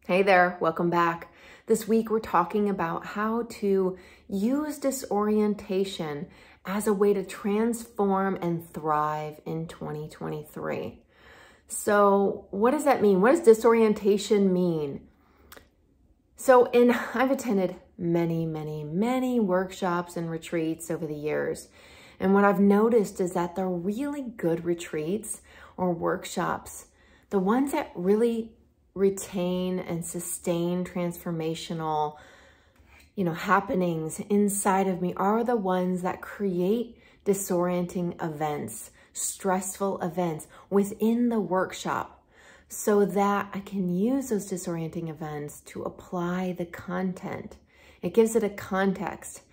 Hey there, welcome back. This week we're talking about how to use disorientation as a way to transform and thrive in 2023. So what does that mean? What does disorientation mean? I've attended many workshops and retreats over the years. And what I've noticed is that the really good retreats or workshops, the ones that really retain and sustain transformational, happenings inside of me are the ones that create disorienting events, stressful events within the workshop so that I can use those disorienting events to apply the content. It gives it a context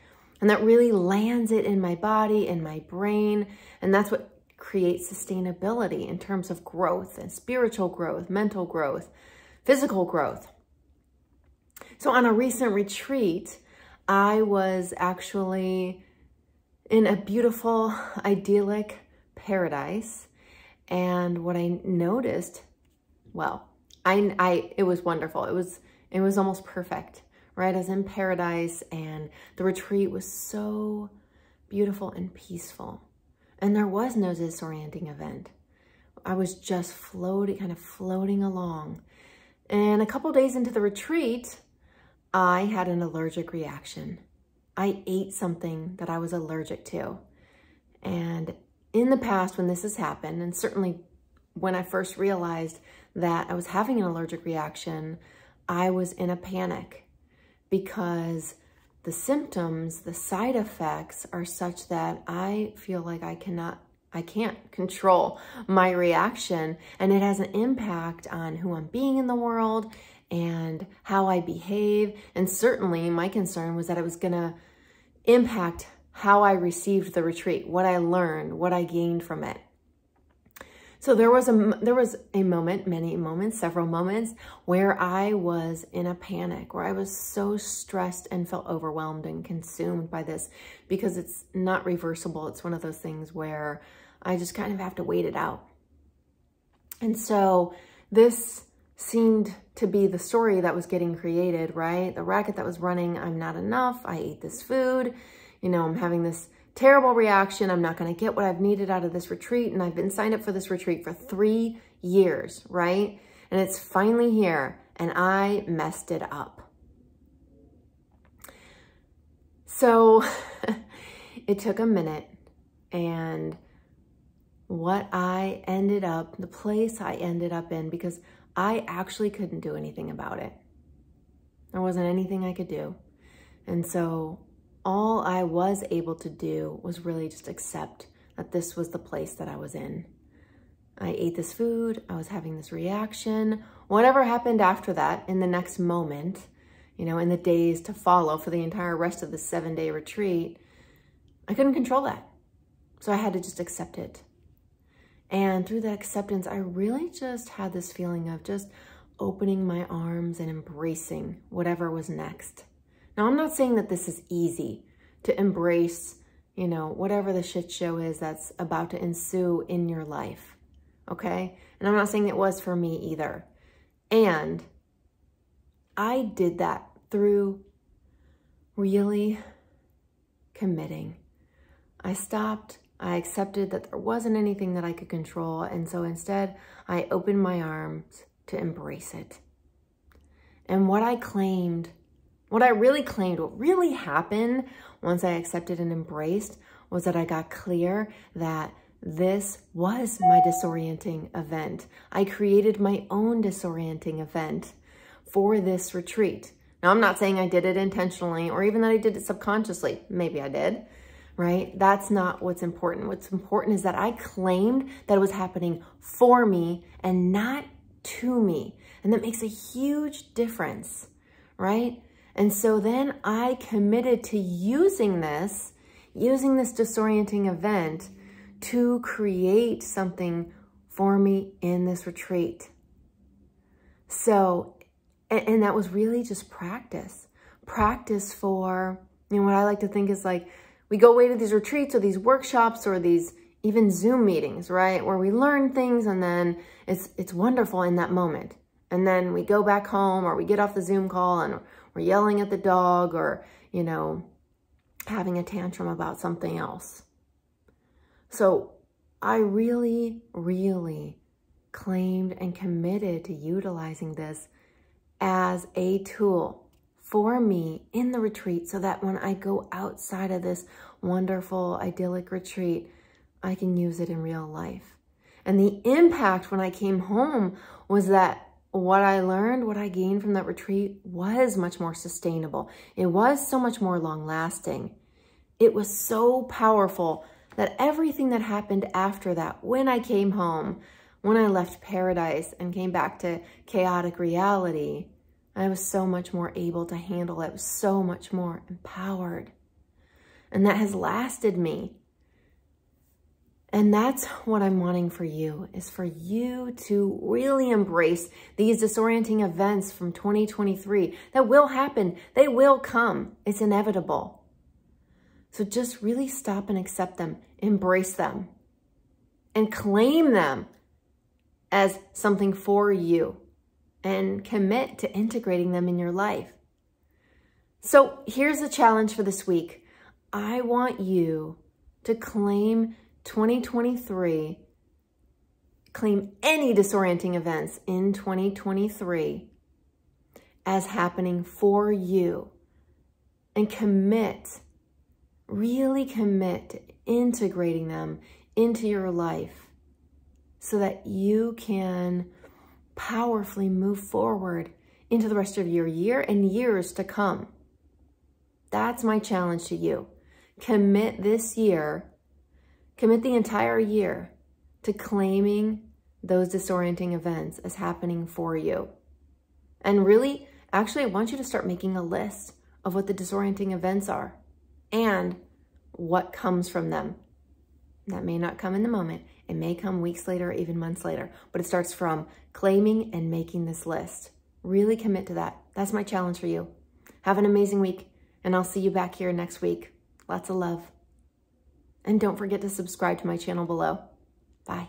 and that really lands it in my body, in my brain, and that's what creates sustainability in terms of growth and spiritual growth, mental growth, physical growth. So on a recent retreat, I was actually in a beautiful, idyllic paradise. And what I noticed, it was wonderful. It was almost perfect, right? I was in paradise and the retreat was so beautiful and peaceful. And there was no disorienting event. I was just floating along. And a couple days into the retreat, I had an allergic reaction. I ate something that I was allergic to. And in the past, when this has happened, and certainly when I first realized that I was having an allergic reaction, I was in a panic because the symptoms, the side effects are such that I feel like I can't control my reaction, and it has an impact on who I'm being in the world and how I behave. And certainly my concern was that it was gonna impact how I received the retreat, what I learned, what I gained from it. So there was a moment, many moments, several moments where I was in a panic, where I was so stressed and felt overwhelmed and consumed by this because it's not reversible. It's one of those things where I just kind of have to wait it out. And so this seemed to be the story that was getting created, right? The racket that was running, I'm not enough, I ate this food, I'm having this terrible reaction, I'm not gonna get what I've needed out of this retreat, and I've been signed up for this retreat for 3 years, right? And it's finally here, and I messed it up. So it took a minute, and the place I ended up in, because I actually couldn't do anything about it. There wasn't anything I could do. And so all I was able to do was really just accept that this was the place that I was in. I ate this food, I was having this reaction. Whatever happened after that in the next moment, in the days to follow for the entire rest of the 7-day retreat, I couldn't control that. So I had to just accept it. And through that acceptance, I really just had this feeling of just opening my arms and embracing whatever was next. Now, I'm not saying that this is easy to embrace, whatever the shit show is that's about to ensue in your life, okay? And I'm not saying it was for me either. And I did that through really committing. I stopped. I accepted that there wasn't anything that I could control. And so instead, I opened my arms to embrace it. And what really happened once I accepted and embraced was that I got clear that this was my disorienting event. I created my own disorienting event for this retreat. Now, I'm not saying I did it intentionally or even that I did it subconsciously. Maybe I did. Right? That's not what's important. What's important is that I claimed that it was happening for me and not to me. And that makes a huge difference, right? And so then I committed to using this disorienting event to create something for me in this retreat. So, and that was really just practice for, what I like to think is like, we go away to these retreats or these workshops or these even Zoom meetings, right? Where we learn things and then it's wonderful in that moment. And then we go back home, or we get off the Zoom call and we're yelling at the dog, or, you know, having a tantrum about something else. So I really, really claimed and committed to utilizing this as a tool for me in the retreat, so that when I go outside of this wonderful, idyllic retreat, I can use it in real life. And the impact when I came home was that what I learned, what I gained from that retreat was much more sustainable. It was so much more long-lasting. It was so powerful that everything that happened after that, when I came home, when I left paradise and came back to chaotic reality, I was so much more able to handle it. I was so much more empowered. And that has lasted me. And that's what I'm wanting for you, is for you to really embrace these disorienting events from 2023 that will happen. They will come. It's inevitable. So just really stop and accept them, embrace them, and claim them as something for you, and commit to integrating them in your life. So here's the challenge for this week. I want you to claim 2023, claim any disorienting events in 2023 as happening for you, and commit, really commit to integrating them into your life so that you can powerfully move forward into the rest of your year and years to come. That's my challenge to you. Commit this year, commit the entire year to claiming those disorienting events as happening for you. And really, actually, I want you to start making a list of what the disorienting events are and what comes from them. That may not come in the moment. It may come weeks later, or even months later, but it starts from claiming and making this list. Really commit to that. That's my challenge for you. Have an amazing week, and I'll see you back here next week. Lots of love. And don't forget to subscribe to my channel below. Bye.